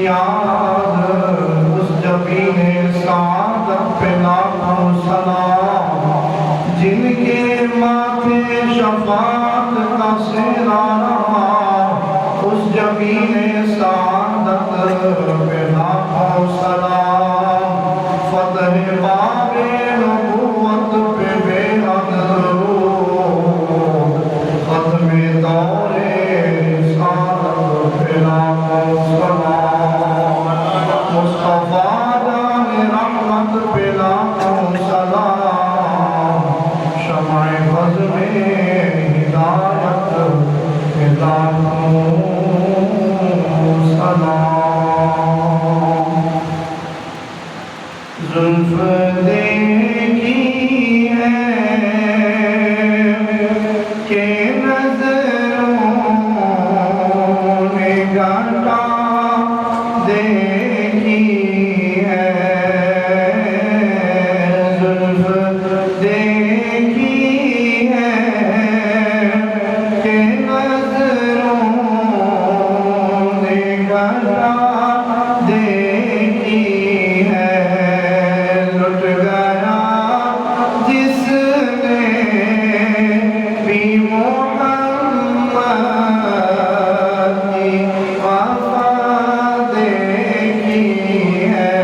یاد اس جبین سعادت پہ لاکھوں سلام، جن کے ماتھے شفاعت کا سہرا رہا، اس جبین سعادت پہ لاکھوں سلام، فتح باب نبوت پہ بے حد درود، ختم دور رسالت پہ لاکھوں سلام، مصطفیٰ جان رحمت پہ لاکھوں سلام، شمع فضل ہدایت پہ لاکھوں سلام۔ زلف دیکھی ہے کہ نظروں نے گھٹا دیکھی ہے، زلف دیکھی ہے کہ نظروں نے گھٹا دیکھی ہے، لٹ گیا جس نے بھی محمد کی وفا دیکھی ہے،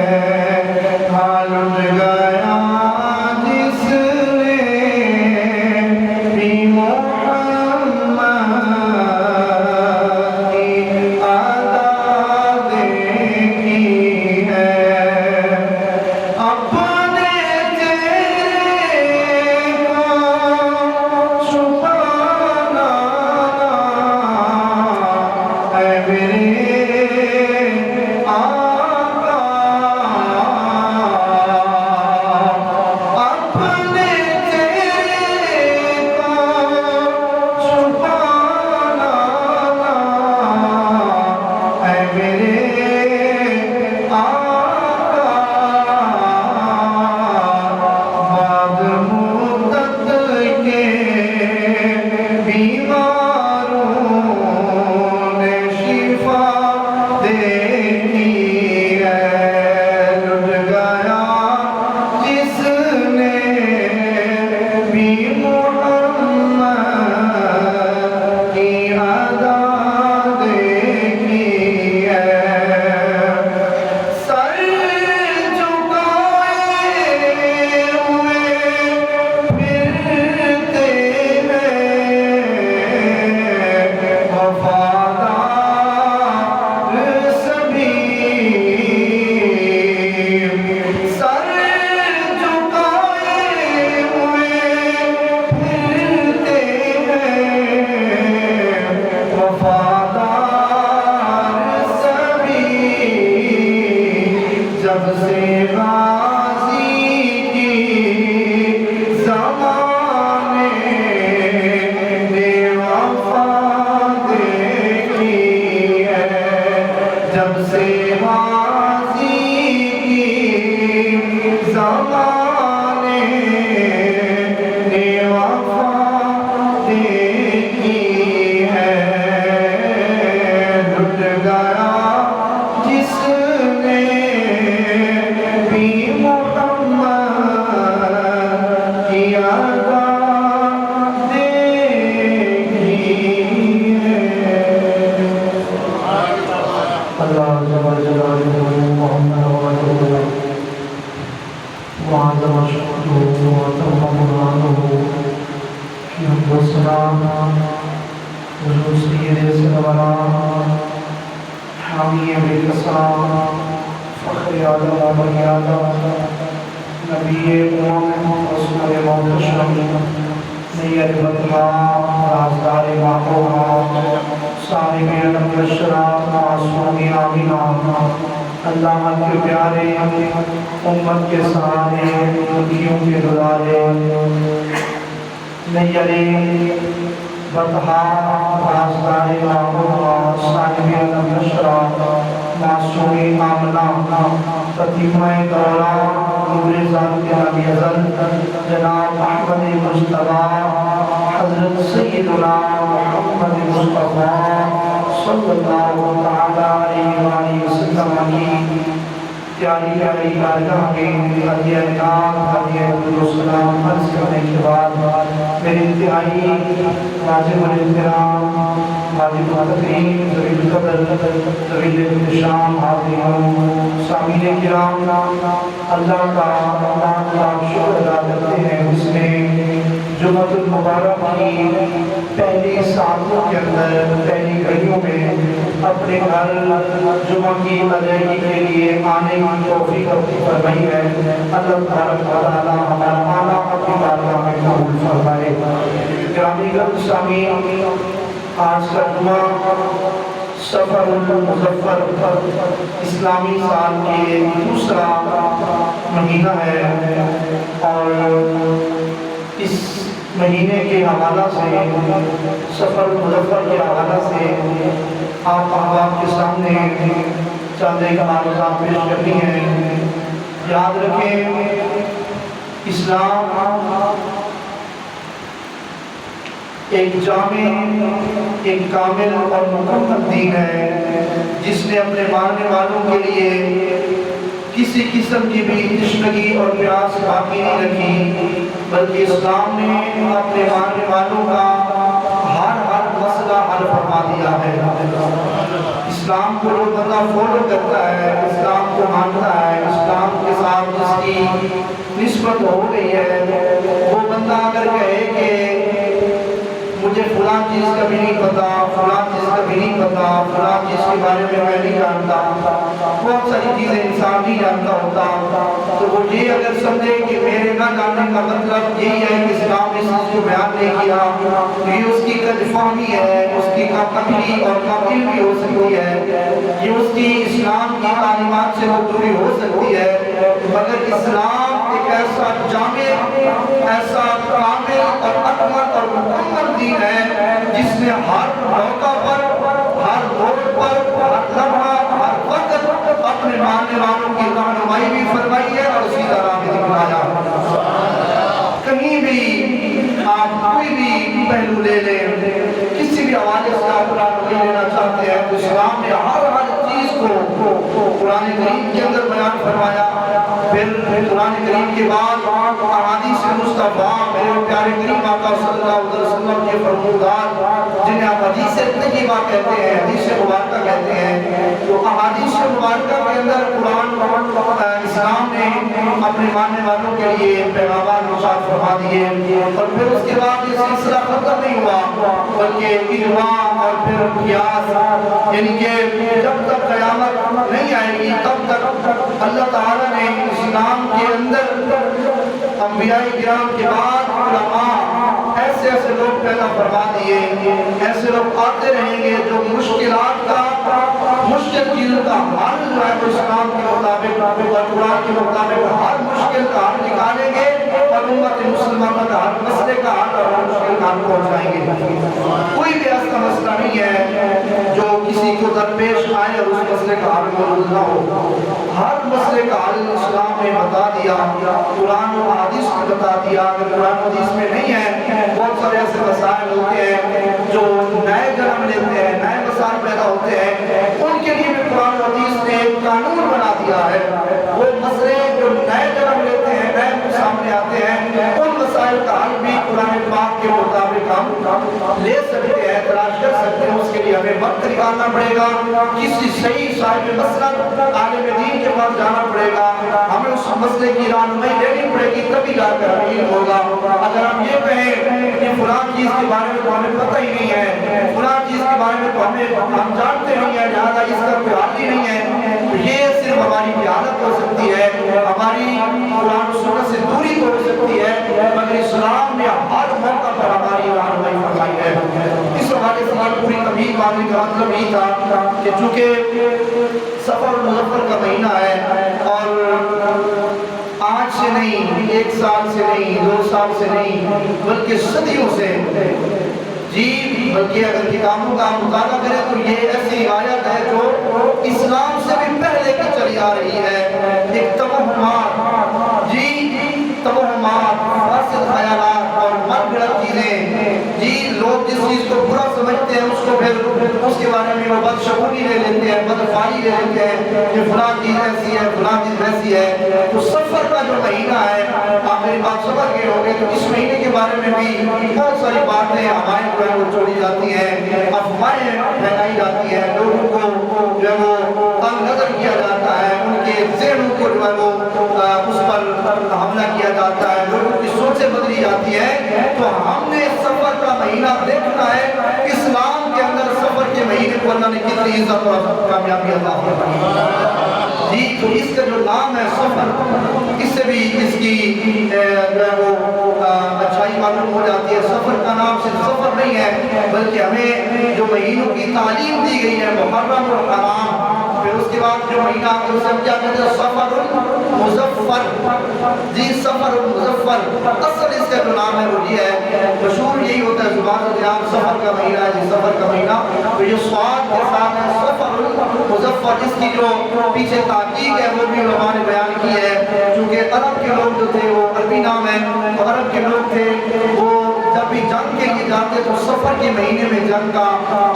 ہاں لٹ گیا جس نے بھی محمد کی ادا دیکھی ہے، اپنے چہرے کو چھپانا اے میرے آقا، اپنے چہرے کو چھپانا اے میرے آقا، بعد مدت کے بیماروں نے شفا دیکھی ہے، لٹ گیا جس نے بھی محمد کی ادا دیکھی ہے، سر جھکائے ہوئے پھرتے ہیں وفادار سبھی، سر جھکائے ہوئے پھرتے ہیں وفادار سبھی، جب سے غازی کی زمانے نے وفا دیکھی ہے، جب سے غازی کی زمانے نے وفا دیکھی ہے، لٹ گیا جس نے بھی محمد کی ادا دیکھی ہے۔ اللہ جل جلالہ محمد وعلى وعظم شأنه وتم مرادہ، کہ حمد و سلام حضور سید سروران حامی بالکسام فخر عالم و بنی آدم نبی امم رسول محتشم سید بطحا رازدار محبوب صاحب علم اشراف معصوم آمینہ، اللہ کے پیارے امت کے سہارے نبیوں کے دلالے نیر بطحا رازدار محبوب صاحب علم اشراف معصوم آمینہ، فتیمہ دوران نور ذات کے نبی ازل جناب احمد مجتبیٰ حضرت سیدنا محمد مصطفیٰ صلی اللہ تعالی علیہ وسلم پیاری پیاری بارگاہ میں ہدیہ نام ہدیہ درود عرض کرنے کے بعد میرے انتہائی واجب الاحترام واجب التکریم ذوی القدر ذوی الاحتشام حاضرین سامعین کرام اللہ کا شکر ادا کرتے ہیں اس نے جمعۃ المبارک کی پہلی ساعتوں کے اندر پہلی گھڑیوں میں اپنے گھر جمعہ کی ادائیگی کے لیے آنے کی توفیق عطا فرمائی ہے۔ اللہ تبارک و تعالی ہمارا آنا اپنی بارگاہ میں قبول فرمائے۔ گرامی سامعین، آج کا جمعہ سفر المظفر اسلامی سال کے دوسرا مہینہ ہے اور اس مہینے کے حوالہ سے سفر المظفر کے حوالہ سے آپ احباب کے سامنے چند ایک معلومات پیش کرنی ہے۔ یاد رکھیں اسلام ایک جامع، ایک کامل اور مکمل دین ہے جس نے اپنے ماننے والوں کے لیے کسی قسم کی بھی تشنگی اور پیاس باقی نہیں رکھی، بلکہ اسلام نے اپنے ماننے والوں کا ہر مسئلہ حل فرما دیا ہے۔ اسلام کو جو بندہ فالو کرتا ہے، اسلام کو مانتا ہے، اسلام کے ساتھ جس کی نسبت ہو گئی ہے، وہ بندہ اگر کہے کہ مجھے فلاں چیز کا بھی نہیں پتا، فلاں چیز کا بھی نہیں پتا، فلاں چیز کے بارے میں نہیں جانتا، بہت ساری چیزیں انسان نہیں جانتا ہوتا، تو وہ یہ اگر سمجھے کہ میرے نہ جاننے کا مطلب یہی ہے کہ اسلام نے اس چیز کو بیان نہیں کیا، تو یہ اس کی قدفہمی ہے، اس کی کمپنی اور کامل بھی ہو سکتی ہے، یہ اس کی اسلام کی تعلیمات سے دوری ہو سکتی ہے، مگر اسلام ایک ایسا جامع، ایسا کامل اور اکمل اور مکمل دین ہے جس نے ہر موقع پر، ہر دور پر، ہر لمحہ، ہر وقت اپنے ماننے والوں کی رہنمائی بھی فرمائی ہے اور اسی طرح بھی دکھلایا۔ کہیں بھی آپ کوئی بھی پہلو لے لیں، کسی بھی حوالے سے آپ رہنمائی لینا چاہتے ہیں تو اسلام نے ہر چیز کو قرآن کریم کے اندر بیان فرمایا۔ پھر قرآن کریم کے بعد احادیث مصطفیٰ میرے پیارے کریم آقا صلی اللہ علیہ وسلم کے فرمودات جنہیں آپ حدیث طیبہ کہتے ہیں، حدیث مبارکہ کہتے ہیں، تو احادیث مبارکہ کے اندر قرآن اسلام نے اپنے ماننے والوں کے لیے پیغامات ارشاد فرما دیے، اور پھر اس کے بعد یہ سلسلہ ختم نہیں ہوا بلکہ اجماع اور پھر قیاس، یعنی کہ جب تک قیامت نہیں آئے گی تب تک اللہ تعالیٰ نے اسلام کے اندر انبیاء کرام کے بعد علماء ایسے ایسے لوگ پیدا فرما دیے، ایسے لوگ آتے رہیں گے جو مشکلات کا، مشکل چیزوں کا حل جو ہے وہ اسلام کے مطابق اور قرآن کے مطابق ہر مشکل کا حل نکالیں گے اور امت مسلمہ کا ہر مسئلے کا حل اور ہر مشکل کا حل پہنچائیں گے۔ کوئی بھی ایسا مسئلہ نہیں ہے جو کسی کو درپیش آئے اور اس مسئلے کا حل موجود نہ ہو، ہر مسئلے کا حل اسلام نے بتا دیا، قرآن و حدیث نے بتا دیا۔ اگر قرآن و حدیث میں نہیں ہے، بہت سارے ایسے مسائل ہوتے ہیں جو نئے جنم لیتے ہیں، نئے مسائل پیدا ہوتے ہیں، ان کے لیے بھی قرآن و حدیث نے ایک قانون بنا دیا ہے۔ وہ مسئلے جو نئے جنم لیتے ہیں، نئے سامنے آتے ہیں، ان مسائل کا حل بھی قرآن پاک کے مطابق ہم لے سکتے ہیں، تلاش کر سکتے ہیں۔ اس کے لیے ہمیں وقت نکالنا پڑے گا، کسی صحیح صاحب مسلک عالم دین کے پاس جانا پڑے گا، ہمیں اس مسئلے کی رہنمائی دینی پڑے گی، تبھی جا کر علم ہوگا۔ اگر ہم یہ کہیں کہ فلاں چیز کے بارے میں تو ہمیں پتہ ہی نہیں ہے، فلاں چیز کے بارے میں تو ہم جانتے نہیں ہیں، لہٰذا اس کا کوئی حل ہی نہیں ہے، تو یہ صرف ہماری جہالت ہو سکتی ہے، ہماری قرآن و سنت سے دوری تو ہو سکتی ہے، مگر اسلام نے ہر موقع پر ہماری رہنمائی فرمائی ہے۔ اس حوالے سے پوری تمہید ماننے کا مطلب یہ تھا کہ چونکہ سفر المظفر کا مہینہ ہے اور آج سے نہیں، ایک سال سے نہیں، 2 سال سے نہیں، بلکہ صدیوں سے، جی بلکہ اگر کتابوں کا مطالعہ کریں تو یہ ایسی آیت ہے جو اسلام سے بھی پہلے کی چلی آ رہی ہے۔ ایک توہمات، جی توہمات، فاسد خیالات اور من گھڑت چیزیں، جی لوگ جس چیز کو برا سمجھتے سمجھتے ہیں اس کو پھر اس کے بارے میں وہ بدشگونی لے لیتے ہیں، بدفعالی لے لیتے ہیں کہ فلاں چیز ایسی ہے، فلاں چیز ویسی ہے۔ تو سفر کا جو مہینہ ہے، آپ میری بات سمجھ گئے ہوں گے، تو اس مہینے کے بارے میں بھی بہت ساری باتیں ہمارے جو ہے وہ چھوڑی جاتی ہیں، افواہیں پھیلائی جاتی ہیں، لوگوں کو جو ہے وہ تنگ نظر کیا جاتا ہے، ان کے ذہنوں کو جو ہے وہ اس پر حملہ کیا جاتا ہے، لوگوں کی سوچیں بدلی جاتی ہیں۔ تو ہم نے سفر کا مہینہ دیکھنا ہے، اسلام کے اندر سفر کے مہینے کو اللہ نے کتنی عزت اور کامیابی عطا فرمائی جی۔ تو اس کا جو نام ہے سفر، اس سے بھی اس کی جو ہے وہ اچھائی معلوم ہو جاتی ہے۔ سفر کا نام صرف سفر نہیں ہے، بلکہ ہمیں جو مہینوں کی تعلیم دی گئی ہے، محرم اور حرام، پھر اس کے بعد جو مہینہ اسے ہم کیا کہتے ہیں، سفر المظفر جی، سفر المظفر، اصل اس کا جو نام ہے وہ یہ ہے، مشہور یہی ہوتا ہے زبان جہاں سفر کا مہینہ ہے جی، سفر کا مہینہ، تو یہ سواد کے ساتھ ہے سفر المظفر، جس کی جو پیچھے تحقیق ہے وہ بھی علماء نے بیان کی ہے، چونکہ عرب کے لوگ جو تھے وہ عربی نام ہے، تو عرب کے لوگ تھے وہ جب بھی جنگ کے لیے جاتے تو سفر کے مہینے میں جنگ کا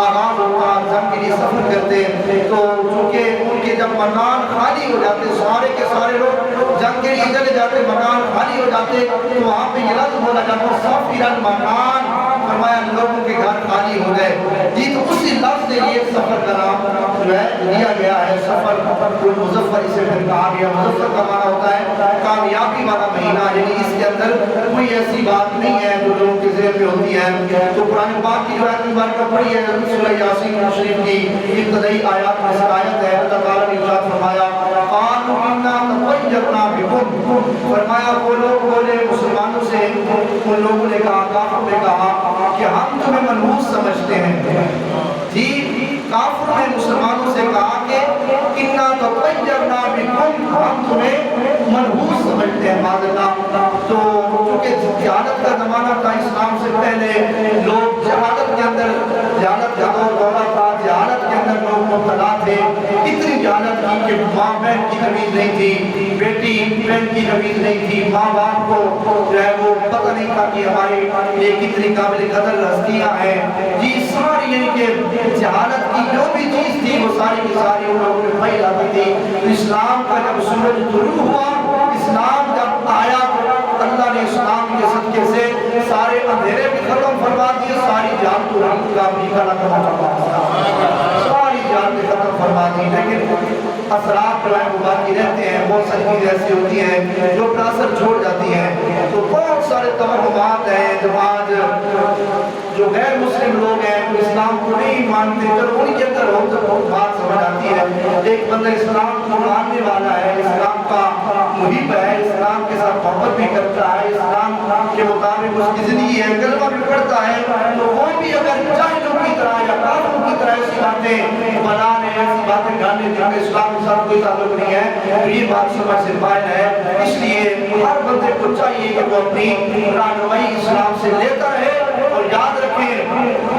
آغاز ہوتا، جنگ کے لیے سفر کرتے، تو چونکہ ان کے جب مکان خالی ہو جاتے، سارے کے سارے لوگ جنگ کے لیے چلے جاتے، مکان خالی ہو جاتے، تو وہاں پہ یہ لفظ بولا جاتا سافر المکان، فرمایا لوگوں کے گھر خالی ہو گئے جی۔ تو اسی لفظ سے یہ سفر کا نام جو ہے لیا گیا ہے، سفر المظفر اسے پھر کہا گیا۔ مظفر کا معنی ہوتا ہے کامیابی والا مہینہ، یعنی اس کے اندر کوئی ایسی بات نہیں ہے جو لوگوں کے ذہن میں ہوتی ہے۔ تو قرآن پاک کی جو آیت مبارکہ پڑھی ہے سورہ یاسین شریف کی ابتدائی آیات میں سے آیت ہے، اللہ تعالیٰ نے ارشاد فرمایا قالوا انا تطیرنا بکم، فرمایا وہ لوگ بولے مسلمانوں سے، ان لوگوں نے کہا، کافروں نے کہا کہ ہم تمہیں منحوس سمجھتے ہیں جی۔ کافروں نے مسلمانوں سے کہا کہ انا تطیرنا بکم، ہم تمہیں منحوس سمجھتے ہیں، معذاللہ۔ تو چونکہ جہالت کا زمانہ تھا، اسلام سے پہلے لوگ جہالت کے اندر، جہالت کا دورہ تھا، جہالت کے اندر لوگ مبتلا تھے، اتنی جہالت کی کہ ماں بہن کی تمیز نہیں تھی، بیٹی بہن کی تمیز نہیں تھی، ماں باپ کو جو ہے وہ پتہ نہیں تھا کہ ہمارے لیے کتنی قابل قدر ہستیاں ہیں جی۔ ساری یعنی کہ جہالت کی جو بھی چیز تھی وہ ساری کی ساری ان لوگوں میں پھیل آتی تھی۔ اسلام کا جب سورج طلوع ہوا، اسلام جب آیا، اللہ نے اسلام کے صدقے سے سارے اندھیرے بھی ختم فرما دیے، ساری جان تو رنگ کا بھی ختم فرما دیا، ساری جان بھی ختم فرما دی، لیکن اثرات جو ہے وہ باقی رہتے ہیں۔ بہت ساری چیزیں ایسی ہوتی ہیں جو اپنا اثر چھوڑ جاتی ہیں۔ تو بہت سارے توہمات ہیں جو آج جو غیر مسلم لوگ ہیں جو اسلام کو نہیں مانتے، چلو ان کے اندر بہت بات سمجھ آتی ہے۔ ایک بندہ اسلام کو ماننے والا ہے، اسلام کا محب ہے، اسلام کے ساتھ محبت بھی کرتا ہے، اسلام کے مطابق اس کی زندگی ہے، کلمہ بھی پڑھتا ہے، تو وہ بھی اگر جاہلوں کی طرح یا کافروں کی طرح ایسی باتیں بنا لے، ایسی باتیں ڈالنے جن کے اسلام کے ساتھ کوئی تعلق نہیں ہے، تو یہ بات سمجھ سے باہر ہے۔ اس لیے ہر بندے کو چاہیے کہ وہ اپنی رہنمائی اسلام سے لیتا رہے، اور یاد رکھیں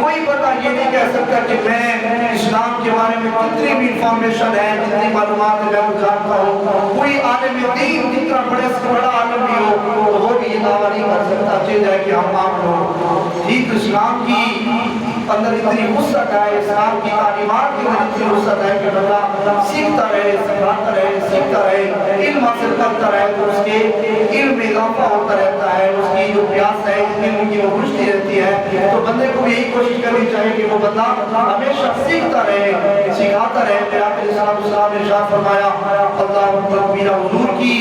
کوئی بندہ یہ نہیں کہہ سکتا کہ میں اسلام کے بارے میں کتنی بھی انفارمیشن ہے، جتنی معلومات ہے میں وہ جانتا ہوں، کوئی عالم دین جتنا بڑے سے بڑا عالم بھی ہو تو وہ بھی یہ دعویٰ نہیں کر سکتا چیز ہے کہ ہم عام لوگ جی۔ تو اسلام کی اندر اتنی وسعت ہے، اسلام کی تعلیمات کے اندر اتنی وسعت ہے کہ بندہ سیکھتا رہے، سکھاتا رہے، سیکھتا رہے، علم حاصل کرتا رہے تو اس کے علم میں اضافہ ہوتا رہتا ہے، اس کی جو پیاس ہے علم کی وہ بجھتی رہتی ہے۔ تو بندے کو بھی یہی کوشش کرنی چاہیے کہ وہ بندہ ہمیشہ سیکھتا رہے، سکھاتا رہے۔ پھر آپ علیہ السلام نے ارشاد فرمایا اللہ میرا حضور کی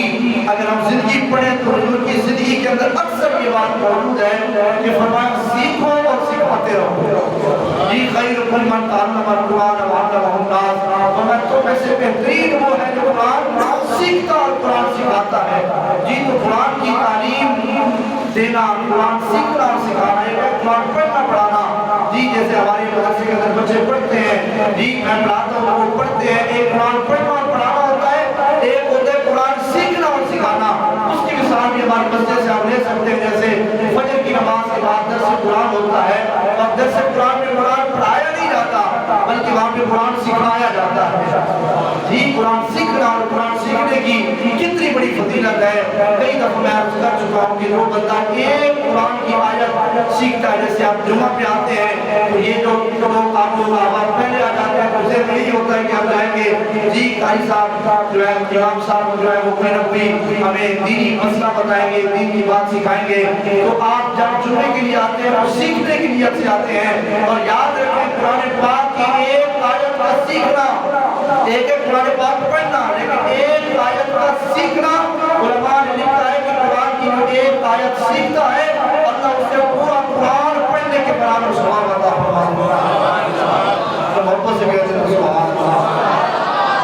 اگر ہم زندگی پڑھیں تو حضور کی زندگی کے اندر اکثر یہ بات موجود ہے کہ فرمایا سیکھو اور سکھاتے رہو جی۔ خیرکم من تعلم القرآن وعلمہ الناس، فرمایا تو میں سے بہترین وہ ہے جو قرآن سیکھتا اور قرآن سکھاتا ہے جی۔ تو قرآن کی تعلیم دینا، قرآن سیکھنا اور سکھانا، ایک قرآن پڑھنا پڑھانا جی، جیسے ہمارے مدرسے کے اندر بچے پڑھتے ہیں جی، میں پڑھاتا ہوں وہ پڑھتے ہیں، ایک قرآن پڑھنا اور پڑھانا ہوتا ہے، ایک ہوتا ہے قرآن سیکھنا اور سکھانا۔ اس کی مثال بھی ہمارے مسجد سے ہم لے سکتے ہیں، جیسے فجر کی نماز کے بعد درس قرآن ہوتا ہے، اور درس قرآن میں قرآن پڑھایا نہیں جاتا بلکہ وہاں پہ قرآن سکھایا جاتا ہے جی۔ قرآن سیکھنا اور قرآن سیکھنے کی کتنی بڑی فضیلت فضیلت ہے. کئی دفعہ میں عرض کر چکا ہوں کہ جو بندہ ایک قرآن کی آیت سیکھتا ہے، جیسے آپ جمعہ پہ آتے ہیں تو یہ جو آپ لوگ پہلے آ جاتے ہیں، اسے یہی ہوتا ہے کہ ہم جائیں گے جی قاری صاحب جو ہے امام صاحب جو ہے وہ کوئی نہ کوئی ہمیں دینی مسئلہ بتائیں گے، دین کی بات سکھائیں گے. تو آپ جب جمعے کے لیے آتے ہیں اور سیکھنے کی نیت سے آتے ہیں، اور یاد رکھیں قرآن پاک کی ایک آیت کا سیکھنا، ایک ایک قرآن پاک پڑھنا، لیکن ایک آیت کا سیکھنا، علماء نے لکھا ہے کہ قرآن کی جو ایک آیت سیکھتا ہے اللہ اس سے پورا قرآن پڑھنے کے برابر ثواب عطا فرماتا ہے. تو محبت سے کہتے ہیں سبحان اللہ.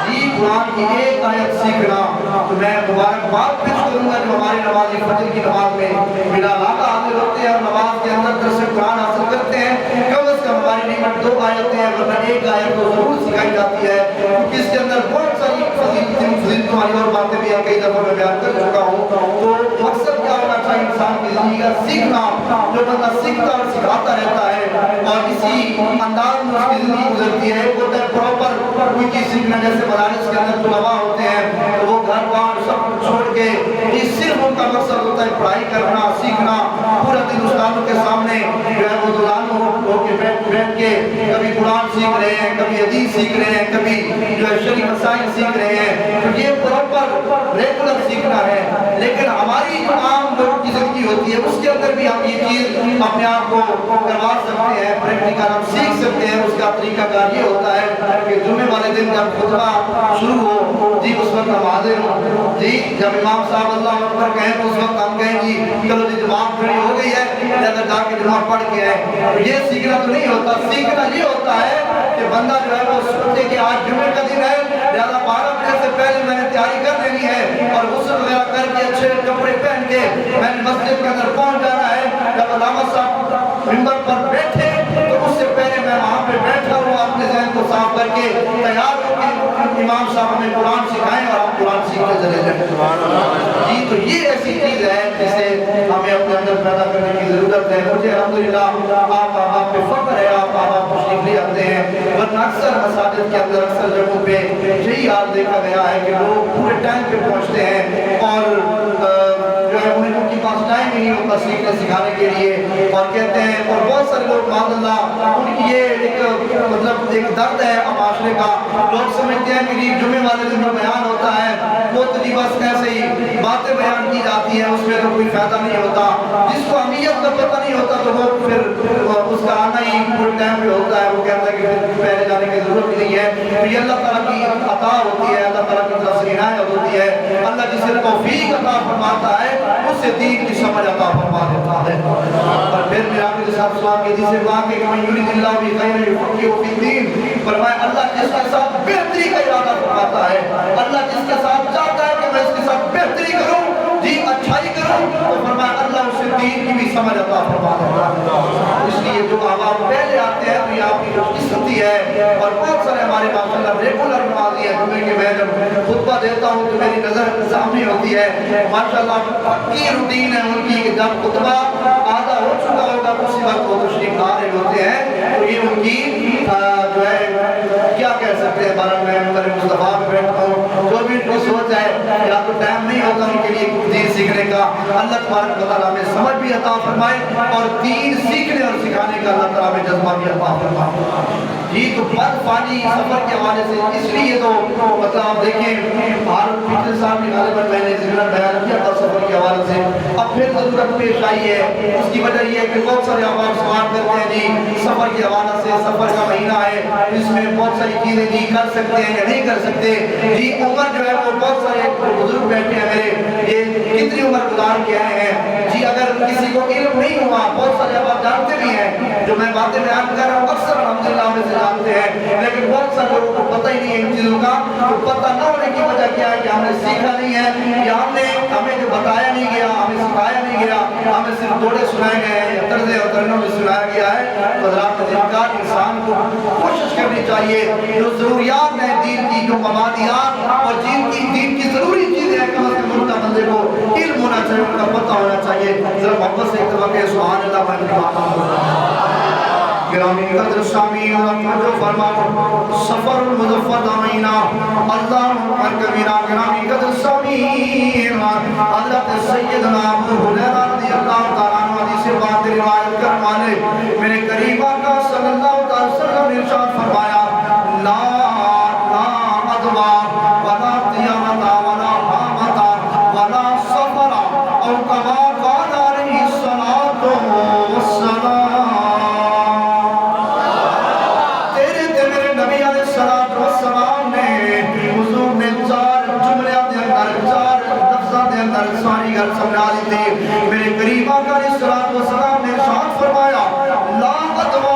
جی قرآن کی ایک آیت سیکھنا. تو میں مبارکباد پیش کروں گا جو ہماری نماز فجر کی نماز میں بلا لاگا حاضر ہوتے ہیں اور نماز کے اندر درس قرآن حاصل کرتے ہیں. کم از کم ہماری نعمت 2 آیتیں ہیں، ورنہ ایک آیت تو ضرور سکھائی جاتی ہے، کیونکہ اس کے اندر بہت ساری فضیلتوں والی اور باتیں بھی کئی دفعہ میں بیان کر چکا ہوں. تو مقصد کیا ہونا چاہیے انسان کی زندگی کا؟ سیکھنا. جو بندہ سیکھتا اور سکھاتا رہتا ہے اور اسی انداز میں اس کی زندگی گزرتی ہے. وہ پراپر کوئی چیز سیکھنا، جیسے مدارس کے اندر طلباء ہوتے ہیں تو وہ گھر بار سب چھوڑ کے صرف ان کا مقصد ہوتا ہے پڑھائی کرنا، سیکھنا. پورا دن استادوں کے سامنے جو ہے وہ دلانوں ہو کے بیٹھ کے کبھی قرآن سیکھ رہے ہیں، کبھی حدیث سیکھ رہے ہیں، کبھی جو ہے شرعی مسائل سیکھ رہے ہیں. تو یہ پراپر ریگولر سیکھنا ہے. لیکن ہماری جو عام لوگوں کی زندگی ہوتی ہے اس کے اندر بھی ہم یہ چیز اپنے آپ کو کروا سکتے ہیں، پریکٹیکل ہم سیکھ سکتے ہیں. اس کا طریقہ کار یہ ہوتا ہے کہ جمعے والے دن جب خطبہ شروع ہو جی اس وقت ہم حاضر ہوں. جی جب امام صاحب اللہ اکبر کہیں تو اس وقت ہم کہیں جی چلو جی جماعت کھڑی ہو گئی ہے، لہذا جا کے جماعت پڑھ کے آئے. یہ سیکھنا تو نہیں ہوتا. سیکھنا یہ ہوتا ہے کہ بندہ جو ہے وہ سوچے کہ آج جمعے کا دن ہے، لہذا 12 بجے سے پہلے میں نے تیاری کر لینی ہے اور غسل وغیرہ کر کے اچھے کپڑے پہن کے میں نے مسجد کے اندر پہنچ جانا ہے. جب علامہ صاحب منبر پر بیٹھے تو اس سے پہلے میں وہاں پہ بیٹھا ہوں اپنے ذہن کو صاف کر کے تیار ہو کے امام صاحب ہمیں قرآن سکھائیں اور ہم قرآن سیکھتے چلے جائیں. جی تو یہ ایسی چیز ہے جسے ہمیں اپنے اندر پیدا کرنے کی ضرورت ہے. مجھے الحمدللہ آپ پہ فخر ہے، آپ تشریف لے آتے ہیں، ورنہ اکثر مساجد کے اندر اکثر جگہوں پہ یہی حال دیکھا گیا ہے کہ لوگ پورے ٹائم پہ پہنچتے ہیں اور جو ہے ان کے پاس ٹائم ہی نہیں ہوتا سیکھنے سکھانے کے لیے، اور کہتے ہیں اور بہت سارے لوگ معاذ اللہ ان کی یہ ایک درد ہے معاشرے کا. لوگ سمجھتے ہیں کہ جمعے والے دن جو بیان ہوتا ہے وہ تو جی بس ایسے ہی باتیں بیان کی جاتی ہیں، اس میں تو کوئی فائدہ نہیں ہوتا. جس کو اہمیت کا پتہ نہیں ہوتا تو وہ پھر اس کا آنا ہی پورے ٹائم پہ ہوتا ہے. وہ کہتا ہے کہ پہلے جانے کی ضرورت ہی نہیں ہے. تو یہ اللہ تعالیٰ کی عطا ہوتی ہے، اللہ تعالیٰ کی طرف سے عنایت ہوتی ہے. اللہ جسے توفیق عطا فرماتا ہے اس سے دین کی سمجھ عطا فرما دیتا ہے. اور پھر میرا آپ کے ساتھ سوال کے جسے بات ہے کہ من یرید اللہ بخیر یفقہہ فی الدین، فرمایا اللہ جس کے ساتھ بہتری کا ارادہ فرماتا ہے، اللہ جس کے ساتھ چاہتا ہے کہ میں اس کے ساتھ بہتری کروں جی اچھائی کروں، تو فرمایا اللہ اسے دین کی بھی سمجھ عطا فرما دیتا ہے. اس لیے جو آپ پہلے آتے ہیں تو یہ آپ کی خوشقسمتی ہے. اور بہت سارے ہمارے ماشاءاللہ ریگولر نمازی ہیں جمعے کے میں جب خطبہ دیتا ہوں تو میری نظر سامنے ہوتی ہے ماشاءاللہ پکی روٹین ہے ان کی کہ جب خطبہ آدھا ہو چکا ہوگا اسی وقت وہ تشریف لا رہے ہوتے ہیں. تو یہ ان کی جو ہے کیا کہہ سکتے ہیں، بارہ میں ممبر مصطفیٰ میں بیٹھتا ہوں جو بھی ان کی سوچ ہے یا تو ٹائم نہیں ہوتا ان کے لیے دین سیکھنے کا. اللہ تبارک و تعالیٰ ہمیں سمجھ بھی عطا فرمائے اور دین سیکھنے اور سکھانے کا اللہ تعالیٰ ہمیں جذبہ بھی عطا فرمائے. جی تو بد فانی سفر کے حوالے سے اس لیے تو مطلب آپ دیکھیں ہر پچھلے سال میں غالباً میں نے ذکر بیان کیا تھا سفر کے حوالے سے. اب پھر ضرورت پیش آئی ہے. اس کی وجہ یہ ہے کہ بہت سارے آپ سوال کرتے ہیں جی سفر کے حوالے سے، سفر کا مہینہ ہے اس میں بہت ساری چیزیں جی کر سکتے ہیں یا نہیں کر سکتے. جی عمر جو ہے وہ بہت سارے بزرگ بیٹھے ہیں میرے، یہ کتنی عمر گزار کے آئے ہیں. جی اگر کسی کو علم نہیں ہوا، بہت سارے آپ جانتے بھی ہیں جو میں باتیں بیان کر رہا ہوں اکثر الحمدللہ میں سے جانتے ہیں، لیکن بہت سارے لوگوں کو پتہ ہی نہیں ہے ان چیزوں کا. تو پتہ نہ ہونے کی وجہ کیا ہے کہ ہم نے سیکھا نہیں ہے یا ہمیں جو بتایا نہیں گیا، ہمیں سکھایا نہیں گیا، ہمیں صرف دوڑے سنائے گئے ہیں یا طرز اور طرنوں میں سنایا گیا ہے. تو حضرات نظرکار انسان کو کوشش کرنی چاہیے جو ضروریات ہیں دین کی، جو مبادیات اور دین کی ضروری چیزیں ہیں کم از کم ان کا بندے کو علم ہونا چاہیے، ان کا پتہ ہونا چاہیے. ذرا محبت سے ایک دفعہ کہ سبحان اللہ. گرامی قدر سامعین جو فرماؤ سفر المظفر مہینہ اللہ اکبر کبیرہ گرامی قدر سامعین حضرت سیدنا ابو ہریرہ رضی اللہ تعالیٰ عنہ حدیث بات روایت کرنے والے میرے قریب آقا صلی اللہ علیہ وسلم نے ارشاد فرمایا لا ادوا ولا قیامتا ولا حامتا ولا سفرا او کما قال علیہ الصلاة والسلام تیرے تے میرے نبی علیہ الصلاة والسلام نے حضور نے چار جملے دے اندر چار لفظاں دے اندر ساری گل سمجھا دی تھی میرے قریب آقا علیہ الصلاة والسلام نے ارشاد فرمایا لا ادوا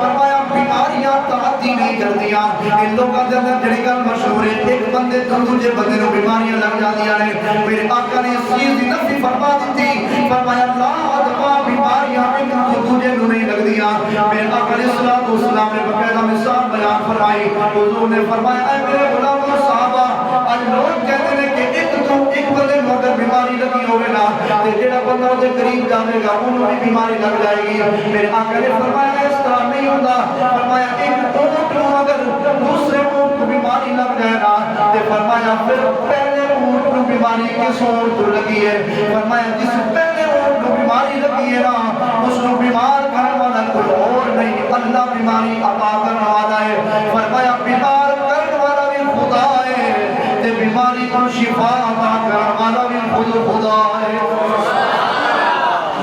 فرمایا بیماریاں تعدی نہیں کر دیا ان لوگوں کے اندر جڑی گل مشہور ہے ایک بندے تو دوسرے بندے کو بیماریاں لگ جاندیاں نے میرے آقا نے اس چیز کی نفی فرما دی فرمایا لا ادوا بیماریاں ایک تو دوسرے کو نہیں لگ دیا میرے آقا علیہ الصلوۃ والسلام نے باقاعدہ مثال بیان فرمائی حضور نے فرمایا اے میرے غلاموں صحابہ اج لوگ کہتے ہیں کہ ایک بندے کو اگر بیماری لگی ہوے نا تے جڑا بندہ اس دے قریب جاوے گا انہوں بھی بیماری لگ جائے گی میرے آقا نے فرمایا اس طرح نہیں ہوتا فرمایا ایک اونٹ کو اگر دوسرے اونٹ کو بیماری لگ جائے نا تے فرمایا پھر پہلے اونٹ کو بیماری کس اونٹ کو لگی ہے فرمایا جس پہلے اونٹ کو بیماری لگی ہے نا اس کو بیمار کرنے والا کوئی اور نہیں اللہ بیماری عطا کرنے والا ہے فرمایا بیمار کرنے والا بھی خدا ہے تے بیماری کو شفا عطا کرنے والا بھی خدا ہے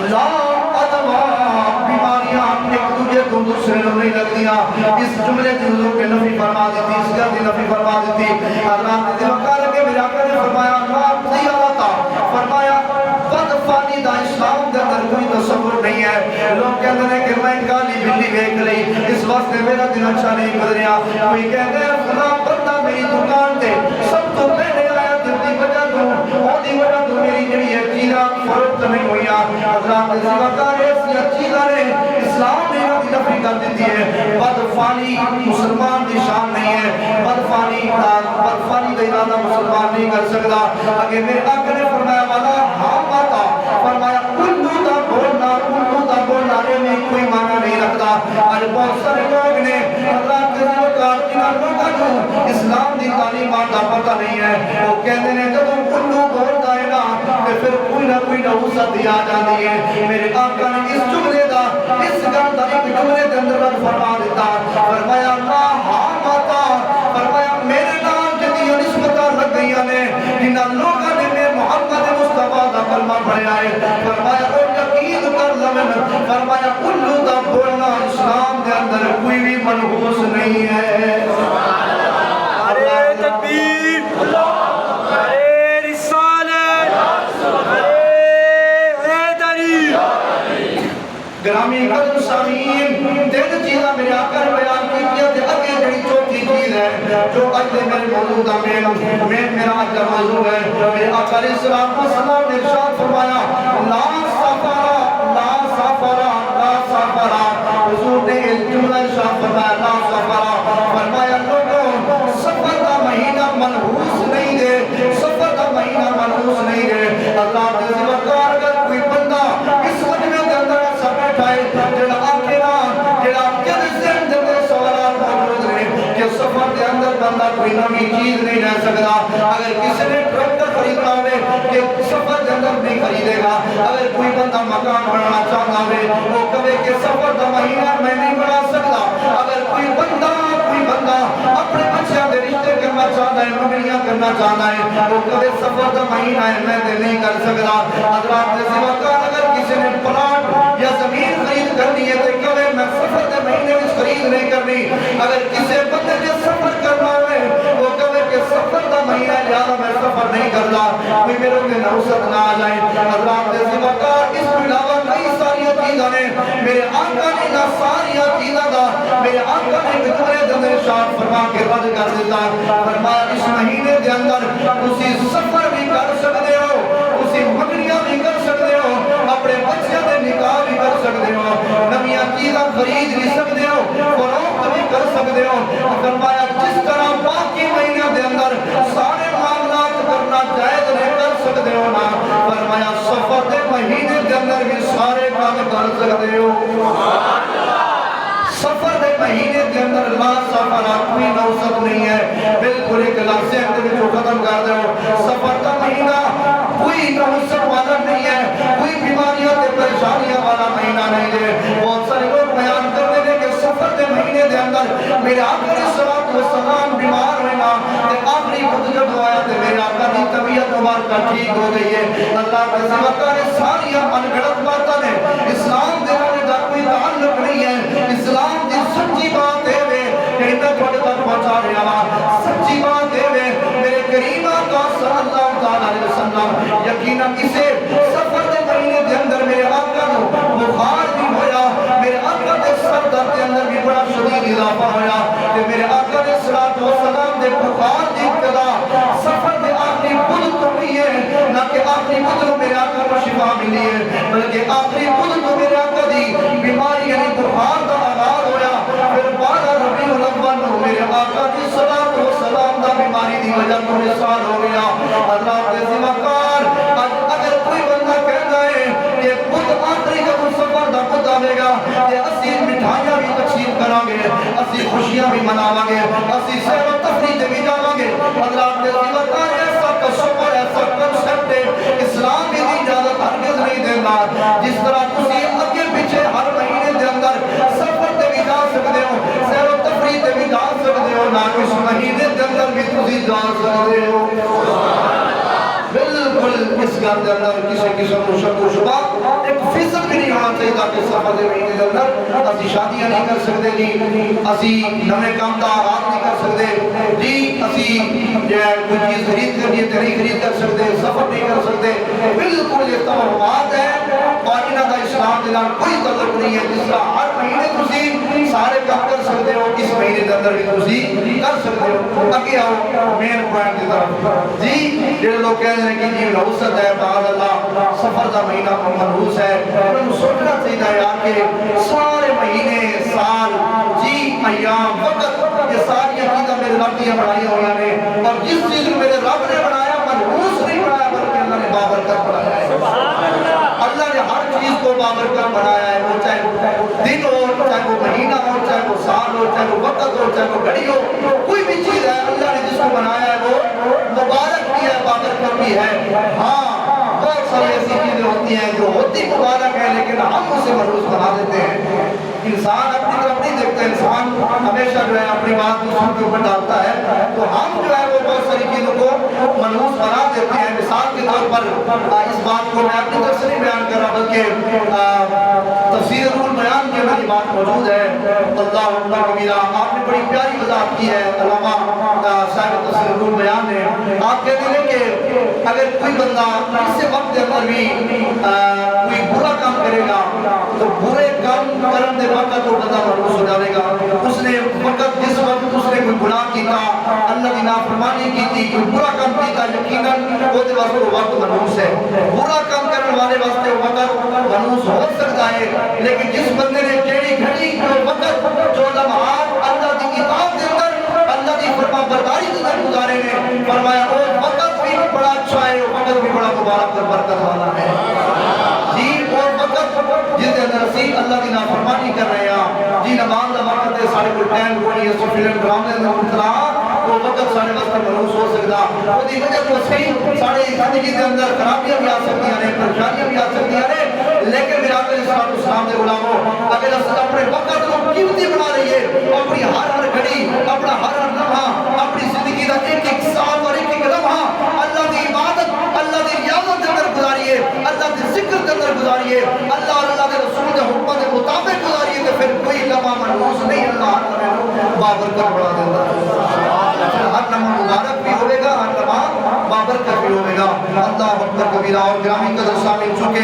لا ادوا بیماریاں ایک دوسرے کو دوسرے کو نہیں لگتیاں اس جملے کی حضور کے نفی فرما دیتی اس کا بھی نفی فرما دیتی اللہ نے وقار کے میرے آقا نے فرمایا لا زیارتا فرمایا بد فانی دا اسلام کے اندر کوئی تصور نہیں ہے لوگ کہتے ہیں کہ میں کالی بلی دیکھ لی اس وقت میرا دن اچھا نہیں گزریا کوئی کہتے ہیں فلاں بندہ میری دکان تے سب تو پہلے آیا جلدی وجہ تو میری جڑی ہے چیزاں فروخت نہیں ہوئی حضرات اس وقار ایسی چیزاں نے اسلام نے انہوں کی نفی کر دیتی ہے بدفانی مسلمان کی شان نہیں ہے بدفانی کا ارادہ مسلمان نہیں کر سکتا اگر میرے آقا نے فرمایا والا ہاں باتا فرمایا کلو دا بولنا میں کوئی معنی نہیں رکھتا آج بہت سارے لوگ نے حضرات اس وقار جنہاں لوگوں کو اسلام دی تعلیمات کا پتہ نہیں ہے وہ کہتے ہیں جب کلو بولتا ہے نا کہ پھر کوئی نہ کوئی نحوست دیا جاتی ہے میرے آقا نے اس جملے دا اس گل دا ایک جملے کے اندر فرما دیتا فرمایا اللہ ہاں ماتا فرمایا میرے نام جتنی نسبتاں لگ گئی نے جنہاں لوگوں نے میں محمد مصطفیٰ دا کلمہ پڑھیا ہے فرمایا او یقین کر لمن فرمایا کلو دا بولنا اسلام کے اندر کوئی بھی منحوس نہیں ہے نعرہ تکبیر نعرہ رسالت نعرہ حیدری گرامی قدر سامعین تین چیزاں میرے آقا نے بیان کی تے اگے جڑی چوتھی چیز ہے جو اج دے میرے موضوع دا میں میرا اج دا موضوع ہے میرے آقا علیہ السلام نے ارشاد فرمایا لا سفرا حضور نے جملہ ارشاد فرمایا لا سفرا فرمایا لوگوں سفر دا مہینہ منحوس نہیں ہے سفر دا مہینہ منحوس نہیں ہے اللہ نے وقار اگر کوئی بندہ اس مجمع کے اندر ایسا بیٹھا ہے جڑا آخرا جڑا کس سے اندر سوالات موجود ہیں کہ سفر کے اندر بندہ کوئی نوی چیز نہیں رہ سکتا اگر کسی نے ٹریکٹر خریدنا ہوئے کہ سفر کے اندر نہیں خریدے گا اگر کوئی بندہ مکان بنانا چاہتا ہوئے وہ کہے کہ سفر کا مہینہ میں نہیں بنا سکتا اگر کوئی بندہ اپنے بچوں کے رشتے کرنا چاہتا ہے نوکریاں کرنا چاہتا ہے وہ کبھی سفر کا مہینہ ہے میں نہیں کر سکتا حضرات نے سوا اگر کسی نے پلاٹ یا زمین خرید کرنی ہے تو کبھی میں سفر کے مہینے میں خرید نہیں کرنی اگر کسی بندے نے سفر کرنا ہے وہ کبھی کہ سفر کا مہینہ زیادہ میں سفر نہیں کرتا کوئی میرے کے نوست نہ آ جائے حضرات نے سوا اس کے علاوہ کئی ساری چیزیں نے میرے آقا نے نہ ساری چیزیں دا میرے آقا نے کتنے دن ارشاد فرما کے رد کر دیتا فرمایا اس مہینے کے اندر اسی سفر بھی کر سکتے ہو اسی مگنیاں بھی کر سکتے ہو اپنے بچے کے نکاح بھی کر سکتے ہو نویاں چیزیں خرید بھی سکتے ہو فروخت بھی کر سکتے ہو فرمایا جس طرح باقی مہینے کے اندر سارے معاملات کرنا جائز نہیں کر سکتے ہو نا فرمایا سفر کے مہینے کے اندر بھی سارے کام کر سکتے ہو مہینے کے اندر لا سفر کوئی نوسط نہیں ہے، بالکل ایک لاسے اندر جو ختم کر دے ہو سفر کا مہینہ کوئی نوسط والا نہیں ہے، کوئی بیماریاں تے پریشانیاں والا مہینہ نہیں ہے۔ بہت سارے لوگ بیان کرتے ہیں کہ سفر کے مہینے کے اندر میرے آقا علیہ الصلوۃ والسلام بیمار ہوئے نا تے آخری خود جب آیا تے میرے آقا دی طبیعت مبارکہ ٹھیک ہو گئی ہے۔ اللہ کے سوا نے ساری ان گنت باتاں نے اسلام دے نال دا کوئی تعلق نہیں ہے۔ اسلام دی سچی بات ہے کہ میں تھوڑے تک پہنچا رہا ہوں، سچی بات ہے میرے کریم آقا صلی اللہ تعالی علیہ وسلم یقیناً اسے سفر کے مہینے کے اندر میرے آقا کو بخار بھی ہویا، میرے آقا کے سر درد کے اندر بھی بڑا شدید اضافہ ہویا کہ میرے آقا علیہ الصلوۃ والسلام دے بخار دی ابتدا سفر کے آخری بدھ تو نہیں ہے، نہ کہ آخری بدھ کو میرے آقا کو شفا ملی ہے، بلکہ آخری بدھ کو میرے آقا دی بیماری یعنی بخار کا آغاز ہویا۔ پھر 12 ربیع الاول کو میرے آقا علیہ الصلوۃ والسلام دا بیماری دی وجہ تو وصال ہو گیا۔ اللہ کے ذمہ اگر کوئی بندہ کہتا ہے کہ خود آخری جب سفر دا خود آئے گا کہ اسی مٹھائیاں بھی تقسیم کریں گے، اسی خوشیاں بھی مناواں گے، اسی سیر و تفریح تے بھی جاواں گے، اللہ کے ذمہ ایسا تصور ایسا کنسپٹ ہے اسلام کی اجازت ہرگز نہیں دینا۔ جس طرح تسی اگے پیچھے ہر مہینے دے اندر سفر تے بھی جا سکتے ہو، سیر و تفریح تے بھی جا سکتے ہو، نہ اس مہینے دے اندر بھی تسی جا سکتے ہو۔ بالکل اس گھر کے اندر کسی قسم کو شک و شبہ ایک فیصد بھی نہیں ہونا چاہیے کہ سفر کے مہینے کے اندر اسی شادیاں نہیں کر سکتے جی، اسی نئے کام کا آغاز نہیں کر سکتے جی، اسی کوئی چیز خرید کرنی ہے نہیں خرید کر سکتے، سفر نہیں کر سکتے، بالکل یہ توہمات ہے اور انہاں دا اسلام کے نال کوئی تعلق نہیں ہے۔ جس طرح ہر مہینے تسی سارے کام کر سکتے ہو، اس مہینے کے اندر بھی تسی کر سکتے ہو۔ اگے آؤ مین پوائنٹ کی طرف جی، جو لوگ کہہ رہے ہیں کہ یہ نوسط ہے تعالی اللہ سفر کا مہینہ منحوس ہے، انہوں سوچنا چاہیے یار کہ سارے مہینے سال جی ایام وقت یہ ساری چیزیں میرے رب کی بنائی ہوئی ہیں اور جس چیز کو میرے رب نے بنایا منحوس نہیں بنایا بلکہ اللہ نے بابرکت بنایا ہے۔ اللہ نے ہر چیز کو بابرکت بنایا ہے، وہ چاہے دن ہو، چاہے وہ مہینہ ہو، چاہے وہ سال ہو، چاہے وہ وقت ہو، چاہے وہ گھڑی ہو، کوئی بھی چیز ہے اللہ نے جس کو بنایا ہے وہ مبارک بھی ہے، بابرکت بھی ہے۔ ہاں بہت ساری ایسی چیزیں ہوتی ہیں جو ہوتی مبارک ہے لیکن ہم اسے منحوس بنا دیتے ہیں۔ انسان اپنی طرف نہیں دیکھتا، انسان ہمیشہ جو ہے اپنی بات دوسروں کے اوپر ڈالتا ہے، تو ہم جو ہے وہ بہت ساری چیزوں کو منحوس بنا دیتے ہیں۔ مثال کے طور پر اس بات کو میں اپنی طرف سے نہیں بیان کر رہا بلکہ تفسیر روح البیان کے اندر یہ بات موجود ہے۔ اللہ اکبر کبیرہ، آپ نے بڑی پیاری وضاحت کی ہے علامہ صاحب تفسیر روح البیان نے۔ آپ کہتے ہیں کہ اگر کوئی بندہ اس وقت کے اندر بھی کوئی برا کام کرے گا تو برے کام کرنے کے وقت وہ بندہ منحوس ہو جائے گا۔ اس نے وقت جس وقت اس نے کوئی گناہ کیتا، اللہ کی نافرمانی کی تھی، کوئی برا کام کیتا، یقیناً وہ دے واسطے وہ وقت منحوس ہے۔ برا کام کرنے والے واسطے وہ وقت منحوس ہو سکتا ہے، لیکن جس بندے نے جیڑی گھڑی جو وقت جو لمحات اللہ کی اطاعت کے اندر اللہ کی فرما برداری کے اندر گزارے نے، فرمایا وہ وقت بھی بڑا اچھا ہے، وہ وقت بھی بڑا مبارک اور برکت والا ہے جی۔ اور وقت جس کے اندر اسی اللہ کی نافرمانی کر رہے ہیں جی، نماز کا وقت ہے، سارے کو ٹائم کوئی ہے، سو فلم ڈرامے کے اندر مبتلا وہ وقت سارے وقت منحوس ہو سکتا، وہ دی وجہ تو صحیح سارے زندگی کے اندر خرابیاں بھی آ سکتی ہیں، پریشانیاں بھی آ سکتی ہیں، لیکن میرا اسلام کے غلاموں اگر اپنے وقت کو قیمتی بنا رہی ہے، اپنی ہر گھڑی، اپنا ہر لمحہ، اپنی زندگی کا ایک ایک سال اور ایک ایک لمحہ اللہ کی عبادت، اللہ کی ریاضت کے اندر گزاریے، اللہ کے ذکر کے اندر گزاریے، اللہ اور اللہ کے رسول کے حکم کے مطابق گزاریے، تو پھر کوئی لمحہ منحوس نہیں، اللہ بابرکت بڑھا دیتا ہے۔ ہر لمحہ مبارک بھی ہوئے گا، ہر لمحہ بابرکت بھی ہوئے گا۔ اللہ اکبر کبیرہ اور گرامی قدر سامعین، چونکہ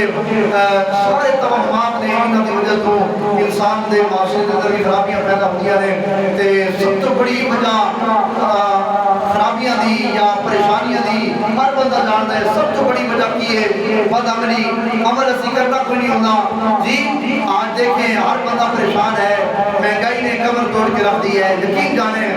سارے توہمات نے انہاں دی وجہ تو انسان دے معاشرے کے اندر بھی خرابیاں پیدا ہوندیاں نے، تے سب تو بڑی وجہ خرابیاں دی یا پریشانیاں دی ہر بندہ جانتا ہے، سب تو بڑی وجہ کی ہے بد عملی، عمل اسی کرنا کوئی نہیں ہوتا جی۔ آج دیکھیں ہر بندہ پریشان ہے، مہنگائی نے کمر توڑ کے رکھ دی ہے، یقین جانے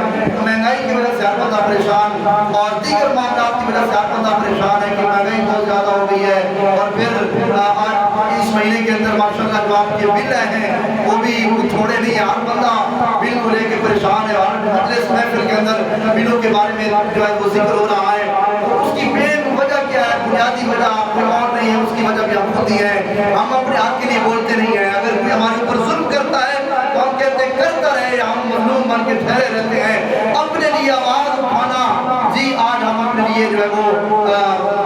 مہنگائی کی وجہ سے ہر بندہ پریشان اور دیگر معاملات کی وجہ سے ہر بندہ پریشان ہے کہ مہنگائی بہت زیادہ ہو گئی ہے۔ اور پھر آج اس مہینے کے اندر ماشاءاللہ جو آپ کے بل ہیں وہ بھی تھوڑے نہیں ہے، ہر بندہ بل کو لے کے پریشان ہے، ہر مجلس محفل کے اندر بلوں کے بارے میں جو ہے وہ ذکر ہو رہا ہے، تو اس کی مین وجہ کیا ہے؟ بنیادی وجہ کوئی اور نہیں ہے، اس کی وجہ بھی ہم خود ہی ہے۔ ہم اپنے حق کے لیے بولتے نہیں ہیں، اگر کوئی ہمارے اوپر ظلم کرتا ہے تو ہم کہتے ہیں کرتا رہے، ہم مظلوم بن کے ٹھہرے رہتے ہیں۔ اپنے لیے آواز اٹھانا، جی آج ہم اپنے لیے جو ہے وہ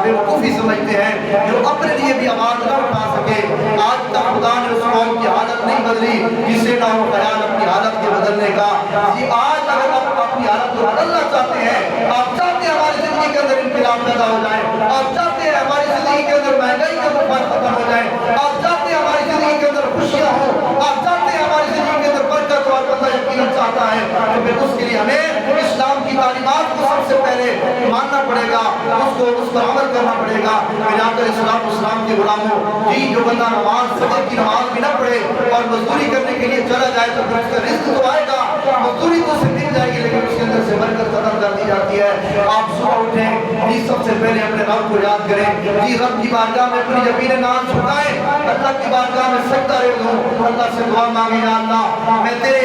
بیوقوفی سمجھتے ہیں جو اپنے لیے بھی آواز نہ اٹھا سکے۔ آج تک خدا نے اس قوم کی حالت نہیں بدلی جسے نہ ہو خیال اپنی حالت کے بدلنے کا۔ جی آج اگر آپ اپنی حالت کو بدلنا چاہتے ہیں، آپ چاہتے ہیں ہماری زندگی کے اندر انقلاب پیدا ہو جائے، آپ چاہتے ہیں ہماری زندگی کے اندر مہنگائی کا طوفان ختم ہو جائے، آپ چاہتے ہیں ہماری زندگی کے اندر خوشیاں ہوں، آپ چاہتے ہیں ہماری زندگی کے اندر برکت ہو، اور بندہ یقیناً چاہتا ہے، تو پھر اس کے لیے ہمیں اسلام کی تعلیمات کو سب سے پہلے ماننا پڑے گا، اس پر عمل کرنا پڑے گا۔ میرے آقا علیہ الصلوۃ والسلام کے غلاموں، جی جو بندہ نماز فجر کی نماز بھی نہ پڑھے اور مزدوری کرنے کے لیے چلا جائے تو پھر اس کا رزق تو آئے گا، مزدوری تو اسے مل جائے گی، لیکن اس کے اندر سے برکت ختم کر دی جاتی ہے۔ آپ صبح اٹھیں، جی سب سے پہلے اپنے رب کو یاد کریں، جی رب کی بارگاہ میں اپنی یقین ناز جھکائیں، اللہ کی بارگاہ میں سجدہ ریز ہوں، اللہ سے دعا مانگیں، یا اللہ میں تیرے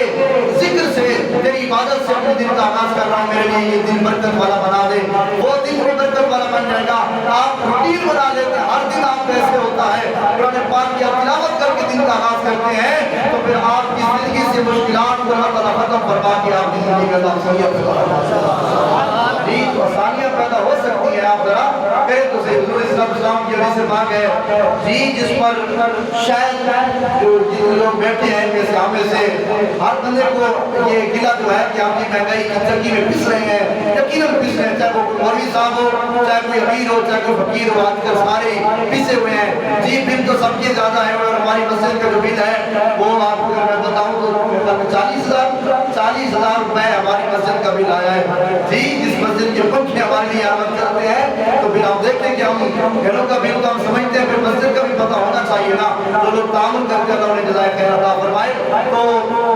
ذکر سے، تیری عبادت سے اپنے دن کا آغاز کر رہا ہوں، میرے لیے یہ دن برکت والا بنا دے، وہ دن بھی برکت والا بن جائے گا۔ آپ روٹین بنا لیتے ہیں، ہر دن آپ کیسے ہوتا ہے قرآن پاک کی تلاوت کر کے دن کا آغاز کرتے ہیں، تو پھر آپ کی زندگی سے مشکلات کو اللہ تعالیٰ ختم فرما کے آپ کی زندگی میں آسانیت جی تو آسانیاں پیدا ہو سکتی ہیں۔ آپ ذرا کہیں تو صحیح، حضور صلی اللہ علیہ وسلم کی حدیث سے پاک ہے، جی جس پر شاید جو جتنے لوگ بیٹھے ہیں میں سے ہمیں سے ہر بندے کو یہ گلہ جو ہے کہ آپ کی مہنگائی کی چکی میں پس رہے ہیں، یقیناً پس رہے ہیں، چاہے وہ مولوی صاحب ہو، چاہے کوئی امیر ہو، چاہے کوئی فقیر ہو، آج کل سارے پسے ہوئے ہیں۔ جی بل تو سب کے زیادہ ہے، اور ہماری مسجد کا جو بل ہے وہ آپ کو میں بتاؤں تو 40,000 روپے ہماری مسجد کا بل آیا ہے۔ جی جس مسجد کے پنکھے ہمارے لیے آمد کرتے ہیں، تو پھر آپ دیکھتے ہیں کہ ہم گھروں کا بل تو ہم سمجھتے ہیں، پھر مسجد کا بھی پتہ ہونا چاہیے نا، جو لوگ تعاون کرتے ہیں اللہ انہیں جزائے خیر عطا فرمائے۔ تو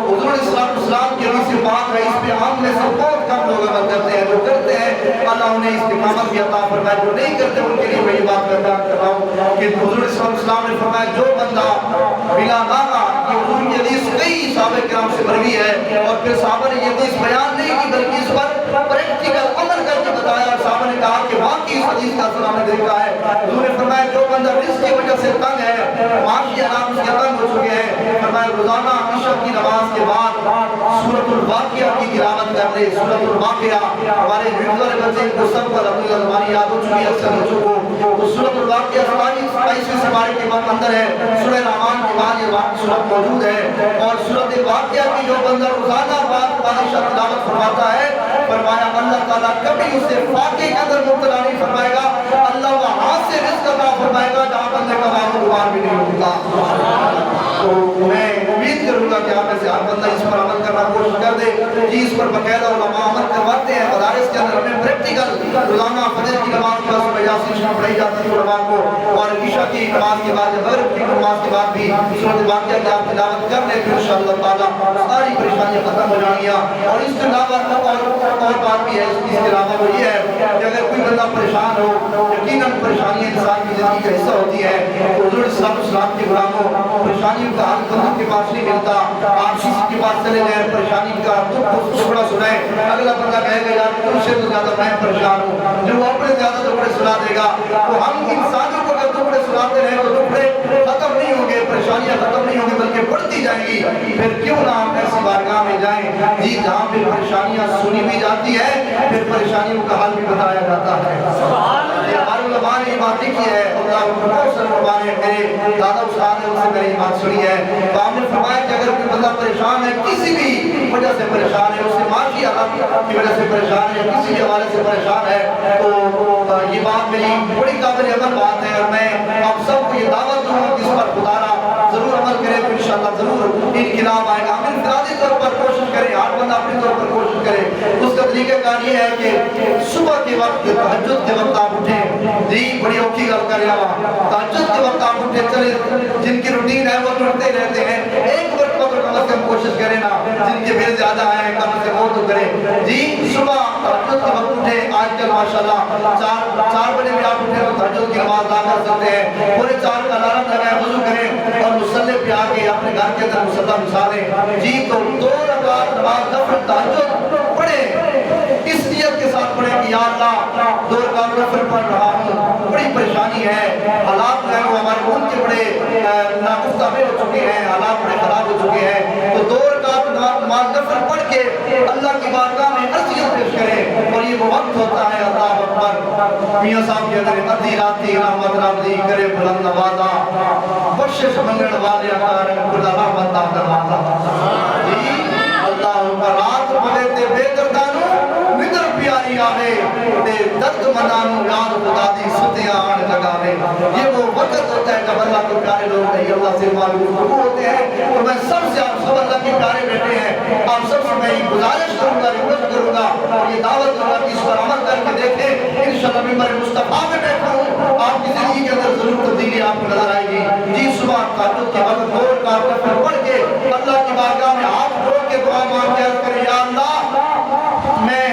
حضور صلی اللہ علیہ وسلم کی حدیث سے بات ہے، اس پہ ہم میں سے بہت کم لوگ عمل کرتے ہیں، جو کرتے ہیں اللہ انہیں استقامت بھی عطا فرمائے، جو نہیں کرتے ان کے لیے وہی بات کر رہا ہوں کہ حضور صلی اللہ علیہ وسلم نے فرمایا جو بندہ بلا ناغہ، یہ حضور کی حدیث کئی صحابہ کرام سے مروی ہے، اور پھر صحابہ نے یہ حدیث بیان نہیں کی بلکہ اس پر پریکٹیکل عمل کر کے بتایا، اور صحابہ نے کہا کہ واقعی اس حدیث کا اثر ہم نے دیکھا ہے۔ حضور نے فرمایا جو بندہ رزق کی وجہ سے تنگ ہے، معاشی حالات اس کے تنگ ہو چکے ہیں، فرمایا روزانہ عشاء کی نماز کے بعد سورۃ الواقعہ کی تلاوت کر لے۔ سورۃ الواقعہ ہمارے ریگولر بچے کو سب کو الحمدللہ ہماری یاد ہو چکی ہے اکثر بچوں کو، تو سورۃ الواقعہ 27 سپارے کے بعد اندر ہے، سورہ رحمان کے بعد یہ سورۃ موجود ہے، اور سورۃ الواقعہ کی جو بندہ روزانہ بعد بادشاہ تلاوت فرماتا ہے، فرمایا اللہ تعالیٰ کبھی اسے فاقے کے اندر مبتلا نہیں فرمائے گا، اللہ وہاں سے رزق عطا فرمائے گا جہاں بندے کا وہاں بھی نہیں ہوگا۔ تو میں امید کروں گا کہ آپ میں سے ہر بندہ اس پر عمل کرنا کوشش کر دے، جی اس پر باقاعدہ علماء عمل کرواتے ہیں، مدارس کے اندر ہمیں پریکٹیکل روزانہ فجر کی نماز کے بعد صبح یاسین شریف پڑھائی جاتی ہے علماء کو، اور عشاء کی نماز کے بعد مغرب کی نماز کے بعد بھی سورۃ الواقعہ کی آپ تلاوت کر لیں، پھر انشاءاللہ تعالیٰ ساری پریشانیاں ختم ہو جائیں گی۔ اور اس کے علاوہ اور بات بھی ہے، اس کے علاوہ وہ یہ ہے کہ اگر کوئی بندہ پریشان ہو، یقیناً پریشانیاں انسان کی زندگی کا حصہ ہوتی ہے، حضور صلی اللہ علیہ وسلم کے غلاموں پریشانیوں کا حل بندوں کے پاس نہیں ملتا، آپ کسی کے پاس چلے جائیں پریشانی کا ٹکڑا سنائیں، اگلا بندہ کہے گا یار تم سے تو زیادہ میں پریشان ہوں، جو وہ اپنے زیادہ ٹکڑے سنا دے گا، تو ہم انسانوں کو اگر ٹکڑے سناتے رہے تو ٹکڑے ختم نہیں ہوں گے، پریشانیاں ختم نہیں ہوں گی بلکہ بڑھتی جائیں گی۔ پھر کیوں نہ ہم ایسی بارگاہ میں جائیں جی جہاں پہ پریشانیاں سنی بھی جاتی ہے، پھر پریشانیوں کا حل بھی بتایا جاتا ہے۔ ہمارے علماء نے یہ بات لکھی ہے، اللہ علماء نے میرے دادا استاد نے ان سے میری بات سنی ہے، تو آپ نے فرمایا کہ اگر کوئی بندہ پریشان ہے، کسی بھی وجہ سے پریشان ہے، اس سے معاشی حالات کی وجہ سے پریشان ہے، کسی بھی حوالے سے پریشان ہے، تو یہ بات میری بڑی قابل عمل بات ہے، اور میں آپ سب کو یہ دعوت دوں گا کہ اس پر خدا را ضرور عمل کرے تو انشاءاللہ ضرور انقلاب آئے گا۔ ہم انفرادی طور پر کوشش کریں، ہر بندہ اپنے طور پر کوشش کرے۔ اس کا طریقہ کار یہ ہے کہ صبح کے وقت تہجد کے وقت آپ اٹھیں، جی بڑی اوکھی گل کر رہا ہوں تہجد کے وقت آپ اٹھے چلے جن کی روٹین ہے وہ اٹھتے رہتے ہیں ایک وقت کو کم از کم کوشش کریں نا جن کے بل زیادہ ہیں کم سے وہ تو کریں جی صبح تہجد کے وقت اٹھے آج کل ماشاءاللہ 4 بجے بھی آپ اٹھے تو تہجد کی نماز ادا کر سکتے ہیں پورے 4 کا الارم لگائے وضو کریں اور مصلی پہ آ کے اپنے گھر کے اندر مصلی بچھا دیں جی تو 2 رکعت نماز نفل تہجد پڑھیں اس نیت کے ساتھ پڑھیں کہ یا اللہ 2 رکعت نفل پڑھ رہا ہوں بڑی پریشانی ہے حالات جو ہے وہ ہمارے ملک کے بڑے ناگفتہ ہو چکے ہیں حالات بڑے خراب ہو چکے ہیں تو 2 رکعت نماز نفل پڑھ کے اللہ کی بارگاہ میں عرضیت پیش کریں اور یہ وہ وقت ہوتا ہے اللہ اکبر میاں صاحب کے اندر ادھی راتی رحمت رابطی کرے بلند نوازا بخشش منگل والے اکار خدا رحمت دروازہ جی اللہ اکبر رات بلے تے بے دردانو ندر پیاری آوے تے درد منانو یاد خدا دی ستیاں آن لگاوے یہ وہ وقت ہوتا ہے جب اللہ کے پیارے لوگ نہیں اللہ سے معلوم ہوتے ہیں تو میں سب سے آپ سب اللہ کے پیارے بیٹھے ہیں آپ سب سے میں گزارش کروں گا ریکویسٹ کروں گا یہ دعوت دوں گا کہ اس پر عمل کر کے دیکھیں انشاءاللہ ممبر مصطفیٰ میں بیٹھا ہوں آپ کی زندگی کے اندر ضرور تبدیلی آپ کو نظر آئے گی جی صبح تہجد کے وقت 2 رکعت نفل پڑھ کے اللہ کی بارگاہ میں ہاتھ جوڑ کے دعا مانگ کے عرض کریں یا اللہ میں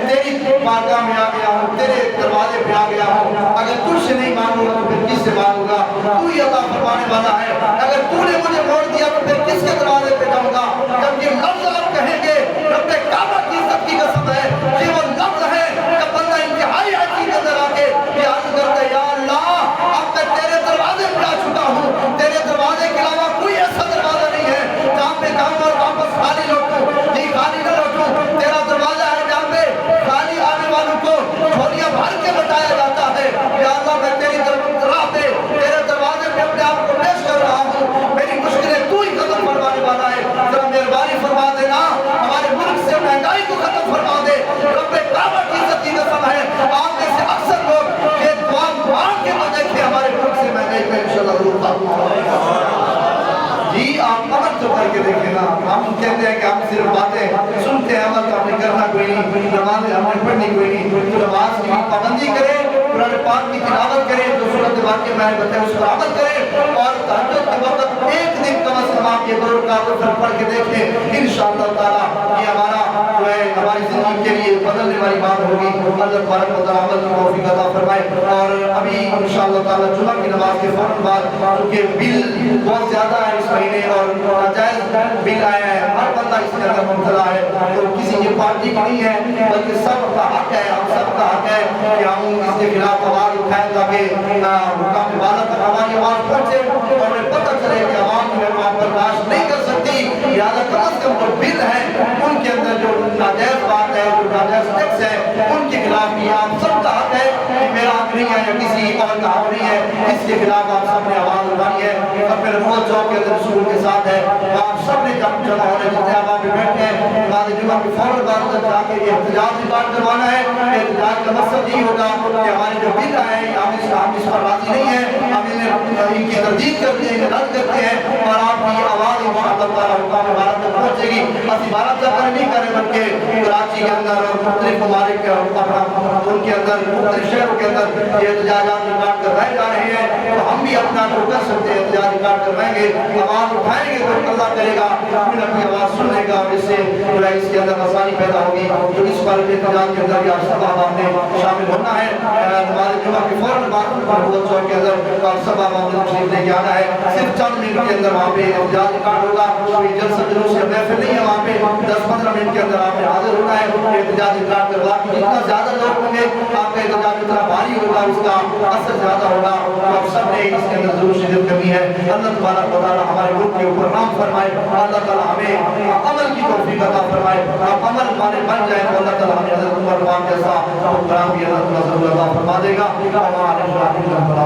تیری بارگاہ میں آ گیا ہوں تیرے دروازے پہ آ گیا ہوں اگر تجھ سے نہیں مانگوں گا تو پھر کس سے مانگوں گا تو ہی عطا فرمانے والا ہے اگر تو نے مجھے موڑ دیا تو پھر کس کے دروازے پہ جاؤں گا جب یہ لفظ آپ کہیں گے رب کعبہ کی عزت کی قسم ہے یہ وہ لفظ ہے کہ بندہ انتہائی حاجی کے اندر آ کے یہ عرض کرتا ہے یا اللہ اب میں تیرے دروازے پہ آ چکا ہوں تیرے دروازے کے علاوہ کوئی ایسا دروازہ نہیں ہے جہاں پہ جاؤں اور واپس خالی لوٹوں جی خالی نہ لوٹوں تیرا دروازہ ہے جہاں پہ خالی آنے والوں کو جھولیاں بھر کے بتایا جاتا ہے یا اللہ میں تیری راہ پہ تیرے دروازے پہ اپنے آپ کو پیش کر رہا ہوں میری مشکلیں تو ہی ختم فرمانے والا ہے ذرا مہربانی فرما دینا ہمارے ملک سے مہنگائی کو ختم فرما دے رب کعبہ کی عزت کی قسم ہے آپ میں سے اکثر لوگ یہ دعا مانگ کے تو دیکھیں ہمارے ملک سے مہنگائی کا انشاءاللہ ضرور ختم جی آپ عمل تو کر کے دیکھیں نا ہم کہتے ہیں کہ ہم صرف باتیں سنتے ہیں عمل تو ہم نے کرنا کوئی نہیں نماز ہم نے پڑھنی کوئی نہیں تو نماز کی پابندی کرے قرآن پاک کی تلاوت کرے جو سورت واقعہ میں بتایا اس پر عمل کرے اور تہجد کے وقت ایک دن کم از کم آپ یہ 2 رکعت نفل پڑھ کے دیکھیں انشاءاللہ تعالی یہ ہمارا جو ہے ہماری زندگی کے لیے بدلنے والی بات ہوگی اللہ تبارک و تعالی عمل کی توفیق عطا فرمائے اور ابھی انشاءاللہ تعالی جمعہ کی نماز کے فوراً بعد کیونکہ بل بہت زیادہ ہے اس مہینے اور ناجائز بل آیا ہے ہر بندہ اس کے اندر مبتلا ہے تو کسی کی پارٹی کی نہیں ہے بلکہ سب کا حق ہے ہم سب کا حق ہے کہ ہم اس کے خلاف آواز اٹھائیں تاکہ حکام والا تک ہماری آواز پہنچے اور ہمیں پتہ چلے کہ عوام جو ہے وہ برداشت نہیں کر سکتی لہٰذا کم از کم جو بل ہے ان کے اندر جو ناجائز بات ہے جو ناجائز ٹیکس ہے ان کے خلاف بھی آپ سب کا حق ہے کہ میرا حق نہیں ہے یا کسی اور کا حق نہیں ہے اس کے خلاف آپ سب نے آواز اٹھانی ہے اور پھر موت چوک کے اندر رسول کے ساتھ ہے آپ سب نے جب جمع ہونے جتنے آپ وہاں پہ بیٹھے ہیں بعد جمعہ کی فوراً بعد تک جا کے یہ احتجاج ریکارڈ کروانا ہے احتجاج کا مقصد یہ ہوگا کہ ہمارے جو بل آئے ہیں ہم اس پر راضی نہیں ہیں ہم ان کی تردید کرتے ہیں انہیں رد کرتے ہیں اور آپ کی آواز انشاءاللہ تعالی حکام بھارت تک پہنچے گی اسی بھارت تک نہیں کریں بلکہ کراچی کے اندر اور مختلف ممالک ان کے اندر مختلف شہروں کے اندر یہ احتجاجات ریکارڈ کروائے جا رہے ہیں تو ہم بھی اپنا جو کر سکتے ہیں احتجاج ریکارڈ کروائیں گے آواز اٹھائیں گے تو اللہ کرے گا اپنی اپنی آواز سنے گا اور اس سے جو ہے اس کے اندر آسانی پیدا ہوگی جو اس پر احتجاج کے اندر بھی آپ سب آپ نے شامل ہونا ہے ہمارے جمعہ کی فوراً بعد بہت چوک کے اندر آپ سب آپ نے تشریف لے کے آنا ہے صرف چند منٹ کے اندر وہاں پہ احتجاج ریکارڈ ہوگا کوئی جلسہ جلوس یا محفل نہیں ہے وہاں پہ 10-15 منٹ کے اندر آپ نے حاضر ہونا ہے احتجاج ریکارڈ کروا کے جتنا زیادہ لوگ ہوں گے آپ کا احتجاج اتنا بھاری ہوگا اس کا اثر زیادہ ہوگا تو آپ سب نے اس کے اندر ضرور شرکت کرنی ہے اللہ تبارک و تعالی ہمارے ملک کے اوپر نام فرمائے اللہ تعالی ہمیں عمل کی توفیق عطا فرمائے آپ عمل والے بن جائیں تو اللہ تعالی ہمیں حضرت عمر فاروق جیسا حکمران بھی اللہ تعالی ضرور عطا فرما دے گا